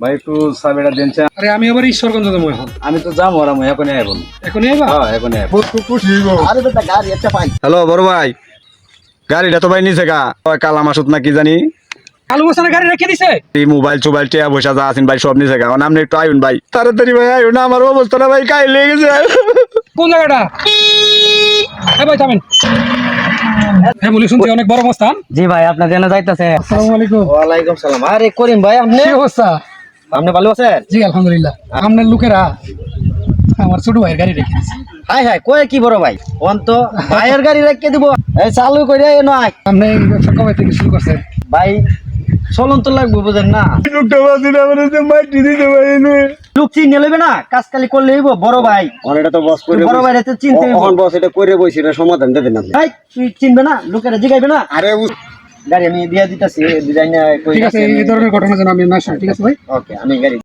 ভাই একটু চাবিটা দেন। আরে আমি আবার ঈশ্বরগঞ্জ যাবো এখন। আমি তো যাবো আর আমি এখনই আইব। এখনই আইবা? হ্যাঁ এখনই আইব। আরে বেটা গাড়ি একটা পাই। হ্যালো বড় ভাই, গাড়িটা তো ভাই নিছে গা কালা মাসুদ না কি জানি, কালু হোসেনের গাড়ি রেখে দিছে। এই মোবাইল টোবাইল টিয়া পয়সা যা আছেন ভাই সব নিছে গা। আপনি একটু আইন ভাই, তাড়াতাড়ি ভাই আইন না, আমার অবস্থাটা ভাই কাই লেগে গেছে। কোন জায়গাটা? হ্যাঁ ভাই যাবেন। হ্যাঁ বলি শুনছি অনেক বড় অবস্থান। জি ভাই আপনার জন্য যাইতাছে। আসসালামু আলাইকুম। ওয়ালাইকুম সালাম। আরে করিম ভাই আপনি কি অবস্থা? আপনি ভালো আছেন? জি আলহামদুলিল্লাহ। আপনার লোকেরা আমার ছোট ভাইয়ের গাড়ি রেখে দিছে। হাই হাই কয় কি বড় ভাই কোন তো ভাইয়ের গাড়ি রেখে দিব। এই চালু করে নয় আপনি এই ব্যবসা কবে থেকে শুরু করছেন? ভাই চলন তো লাগবে বুঝেন না। লোকটা বাসিন আমার মাটি দিতে পারি না। লোক চিনে লইবে না, কাজ কালি করলে হইব বড় ভাই। এটা তো বস করে বড় ভাই রেতে চিনতে হইব। এখন বস এটা করে বইছি, এটা সমাধান দেবেন আপনি। ভাই তুই চিনবে না, লোকেরা জিগাইবে না। আরে গাড়ি আমি দিয়া দিতেছি ডিজাইন ঠিক আছে, এই ধরনের ঘটনা যেন আমি না শুনি। ঠিক আছে ভাই। ওকে আমি গাড়ি